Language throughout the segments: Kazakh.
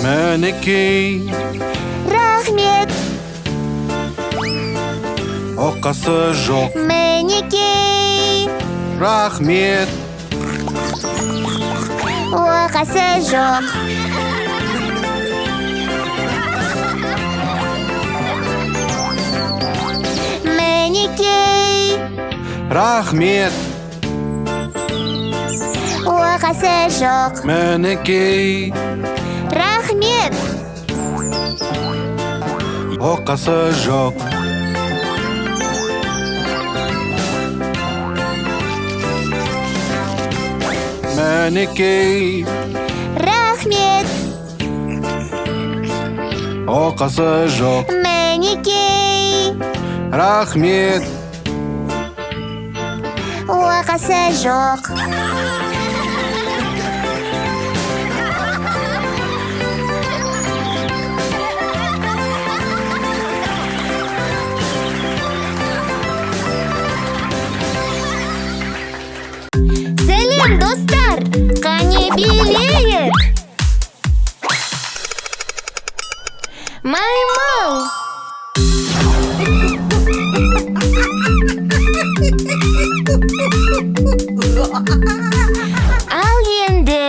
Мінекей, рахмет. Оқасы жоқ. Мінекей, Рахмет. оқасы жоқ. Мінекей, Рахмет. оқасы жоқ. Мінекей, Рахмет. оқасы жоқ. Мінекей, Рахмет. оқасы жоқ. Мінекей, Рахмет. оқасы жоқ. Сәлем, достар! Қане билейік! Маймыл! Ал енді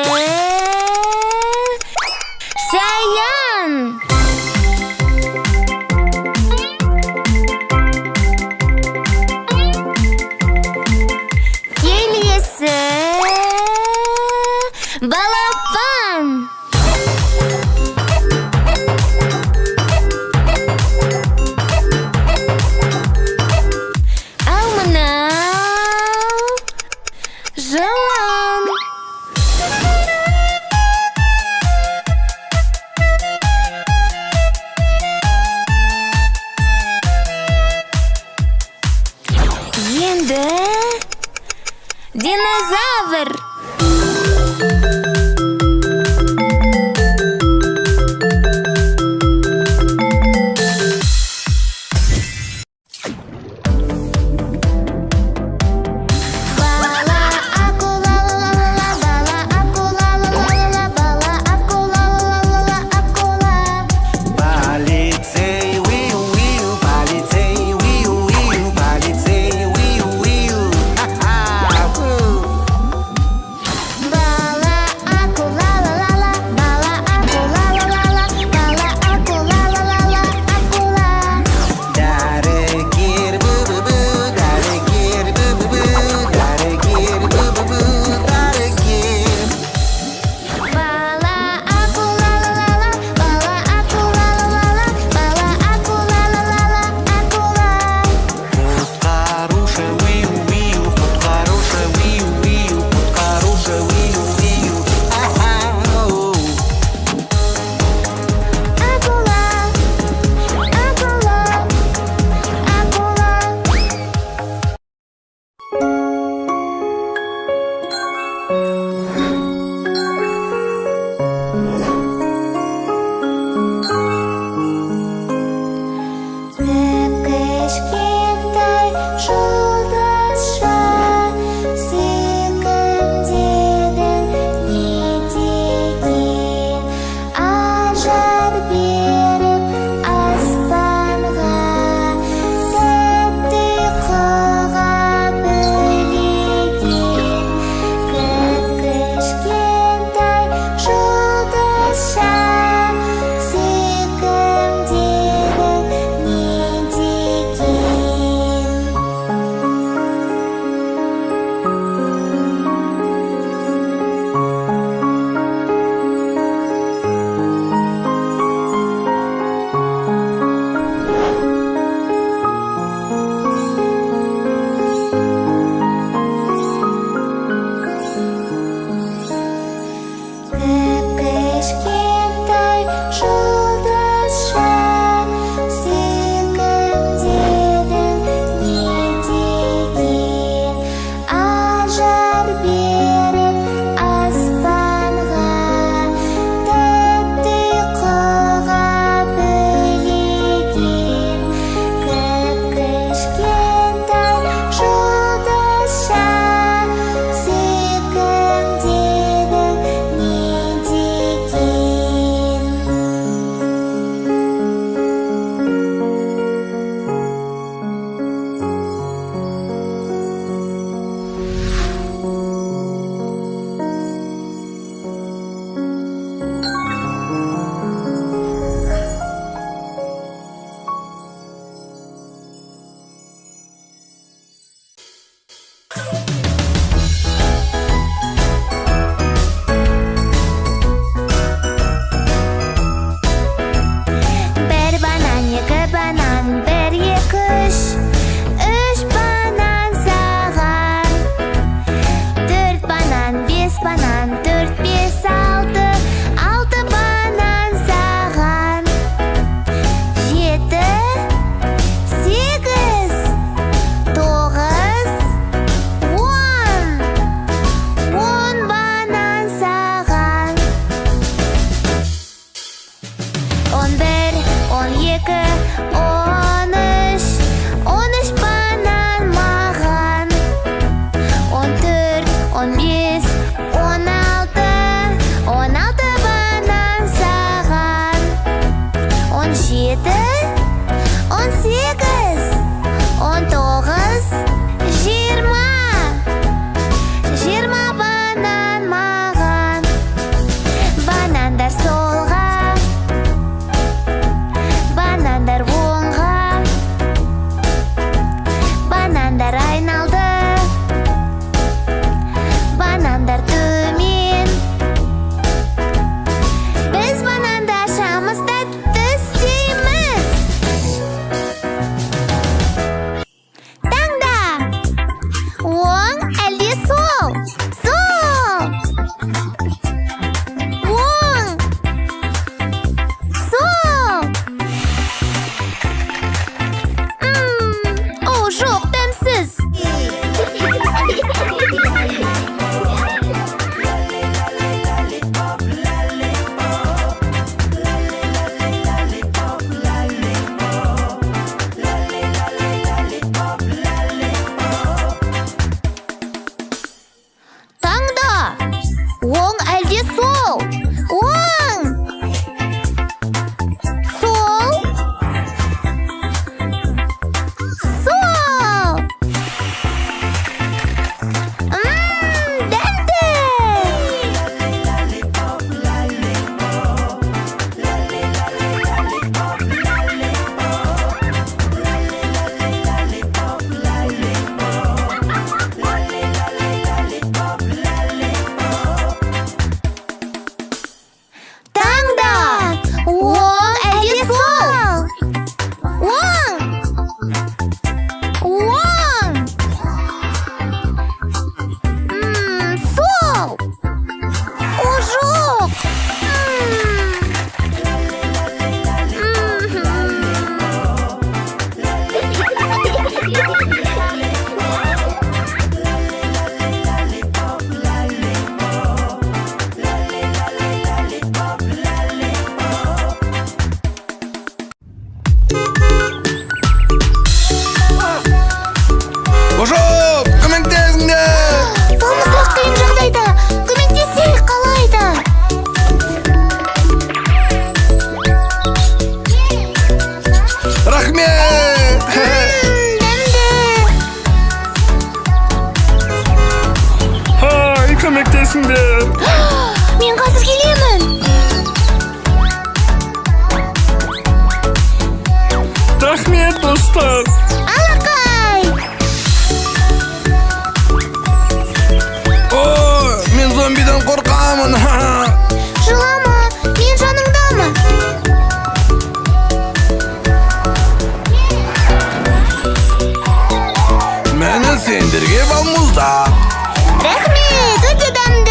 шаян! Келесі балапан! Ал мынау жылан! Енді динозавр! Бала акула ла-ла-ла-ла, бала акула ла-ла-ла-ла, бала акула ла-ла-ла-ла, акула. Полицей, уиу-уиу, полицей, уиу-уиу, полицей, уиу-уиу, ха-ха, Bir banan, iki banan, bir, iki, üç banan sağan. Dört banan, beş banan, dört, beş, altı, altı banan sağan. Yedi, sekiz, to'qqiz, on banan sağan. 11, 12, 13, 13 banan mağan. 14, 15, 16, 16 banan sağan. 17, 18, 19, 20, 20 banan mağan. Bananдар солға, банандар оңға, банандар айналды, банандар төмен. Біз бананды ашамыз да тістейміз. Таңда! Оң әлде сол? Сол! Оң! Сол! О, жоқ, дәмсіз. Таңда! Оң әлде сол? Оң! Сол! Сол! Дәмді! Таңда! Оң әлде сол? Оң! Оң! Сол! О, жоқ! Божоп, көмектесіңдер! Болмыстық қиын жағдайда көмектесейік қалайда. Рахмет! Дәмді! Хай, көмектесіңдер. Мен қазір келемін. Рахмет, достар. Алақай! О, мен зомбидан қорқамын. Жылама, мен жаныңдамын. Мені сендерге балмұзда. Рахмет, өте дәмді.